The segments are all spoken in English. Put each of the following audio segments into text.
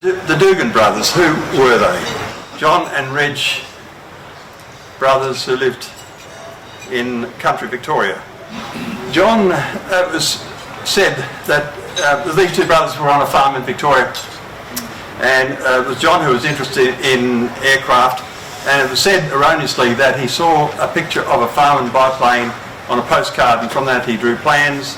The Duigan Brothers, who were they? John and Reg brothers who lived in country Victoria. John, it was said that these two brothers were on a farm in Victoria, and it was John who was interested in aircraft, and it was said erroneously that he saw a picture of a farm biplane on a postcard, and from that he drew plans,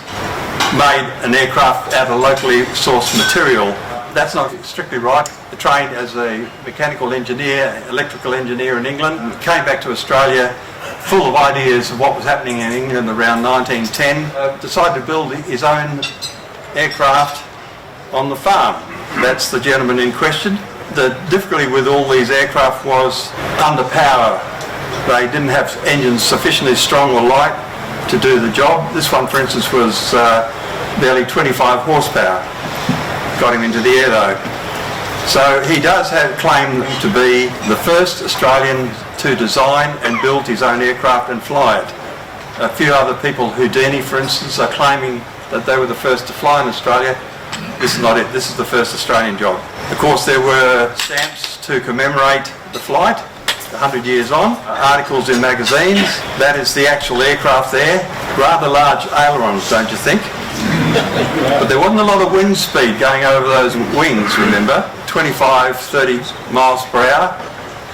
made an aircraft out of locally sourced material. That's not strictly right. He trained as a mechanical engineer, electrical engineer in England, and came back to Australia full of ideas of what was happening in England around 1910. Decided to build his own aircraft on the farm. That's the gentleman in question. The difficulty with all these aircraft was under power. They didn't have engines sufficiently strong or light to do the job. This one, for instance, was barely 25 horsepower. Got him into the air though. So he does have claim to be the first Australian to design and build his own aircraft and fly it. A few other people, Houdini for instance, are claiming that they were the first to fly in Australia. This is not it. This is the first Australian job. Of course there were stamps to commemorate the flight, 100 years on, articles in magazines. That is the actual aircraft there. Rather large ailerons, don't you think? But there wasn't a lot of wind speed going over those wings, remember? 25, 30 miles per hour.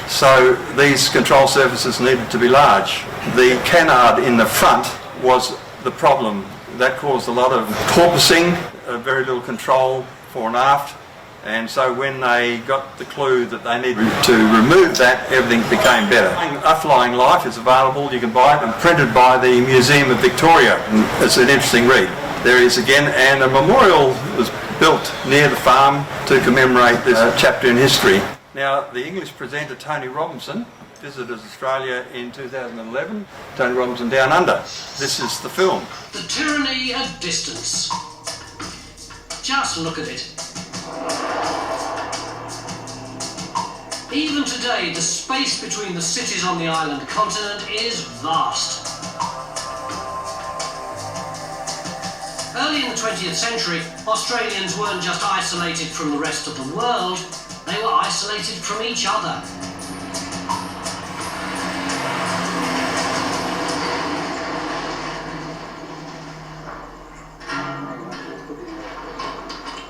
So these control surfaces needed to be large. The canard in the front was the problem. That caused a lot of porpoising, very little control fore and aft. And so when they got the clue that they needed to remove that, everything became better. A Flying Life is available, you can buy it, and printed by the Museum of Victoria. It's an interesting read. There is again, and a memorial was built near the farm to commemorate this chapter in history. Now, the English presenter Tony Robinson visited Australia in 2011. Tony Robinson Down Under. This is the film. The tyranny of distance. Just look at it. Even today, the space between the cities on the island continent is vast. Early in the 20th century, Australians weren't just isolated from the rest of the world, they were isolated from each other.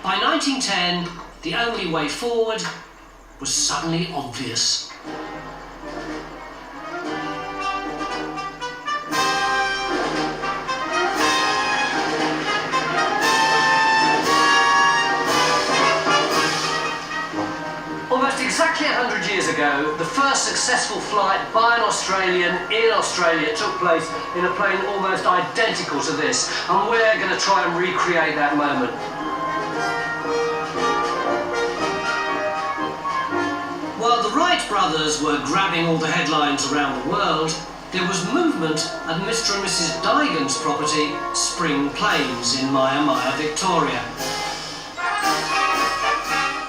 By 1910, the only way forward was suddenly obvious. Almost exactly 100 years ago, the first successful flight by an Australian in Australia took place in a plane almost identical to this, and we're going to try and recreate that moment. While the Wright brothers were grabbing all the headlines around the world, there was movement at Mr. and Mrs. Duigan's property, Spring Plains in Maya, Victoria.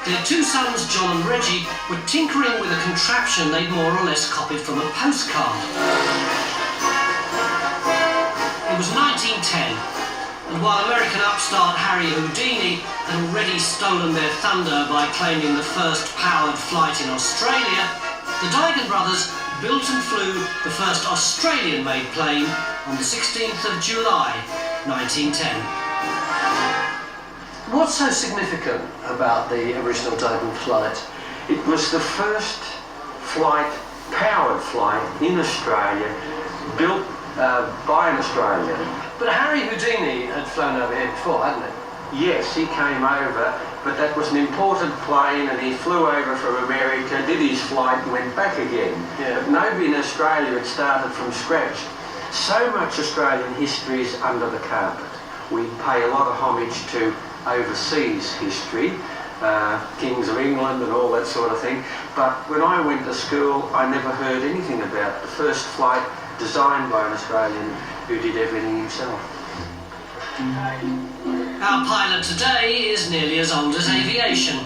Their two sons, John and Reggie, were tinkering with a contraption they'd more or less copied from a postcard. It was 1910, and while American upstart Harry Houdini had already stolen their thunder by claiming the first powered flight in Australia, the Duigan brothers built and flew the first Australian-made plane on the 16th of July, 1910. What's so significant about the original Duigan flight? It was the first flight, powered flight in Australia, built by an Australian. But Harry Houdini had flown over here before, hadn't he? Yes, he came over, but that was an imported plane, and he flew over from America, did his flight and went back again. Yeah. But nobody in Australia had started from scratch. So much Australian history is under the carpet. We pay a lot of homage to overseas history, kings of England and all that sort of thing, but when I went to school I never heard anything about the first flight designed by an Australian who did everything himself. Our pilot today is nearly as old as aviation.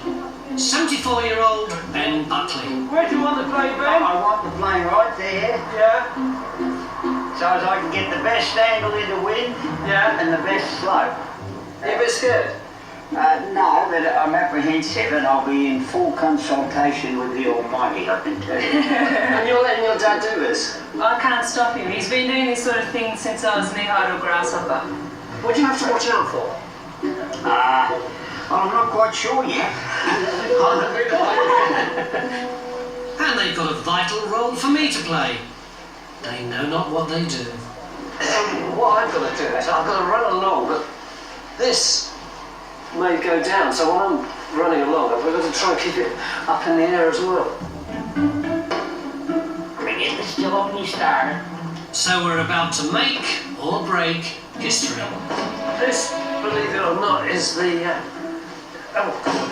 74-year-old Ben Buckley. Where do you want the plane, Ben? I want the plane right there, Yeah. so as I can get the best angle in the wind Yeah. and the best slope. Are you a bit scared? No, but I'm apprehensive and I'll be in full consultation with the Almighty, I can tell you. And you're letting your dad do this? I can't stop him. He's been doing this sort of thing since I was knee-high to a grasshopper. What do you have to watch out for? Well, I'm not quite sure yet. And they've got a vital role for me to play. They know not what they do. What I've got to do is I've got to run along, but this may go down, so when I'm running along, I've got to try and keep it up in the air as well. Cricket is still only started. So we're about to make or break history. This, believe it or not, is the...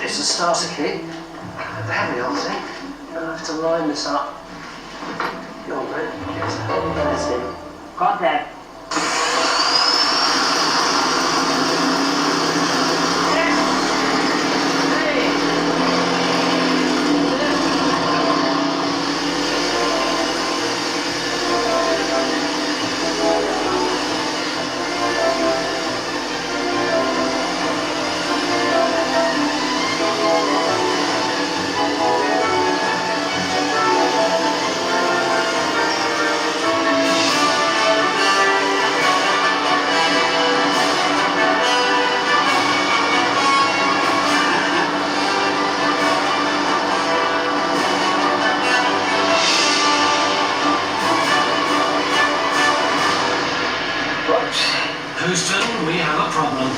it's a starter key. The heavy old thing. I'll have to line this up. Go on, mate. That's it. Contact. Houston, we have a problem.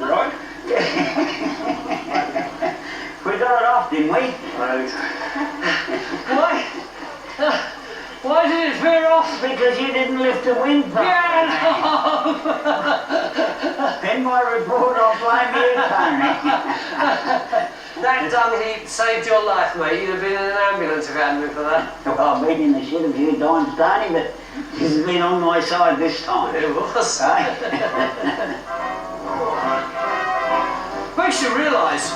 Right? We got it off, didn't we? Why did it veer off? Because you didn't lift the wind pump. In my report, I'll blame you, Tony. That dung heap saved your life, mate. You'd have been in an ambulance if it hadn't been for that. Well, I've been in the shit a few times, Tony, but he's been on my side this time. It was. Makes you realise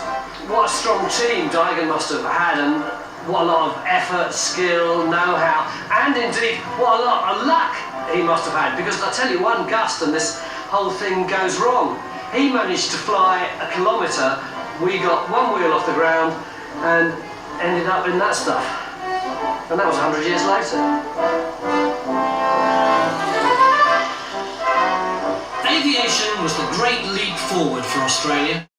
what a strong team Duigan must have had and what a lot of effort, skill, know-how, and indeed what a lot of luck he must have had, because I tell you, one gust and this whole thing goes wrong. He managed to fly a kilometre, we got one wheel off the ground and ended up in that stuff. And that was 100 years later. Aviation was the great leap forward for Australia.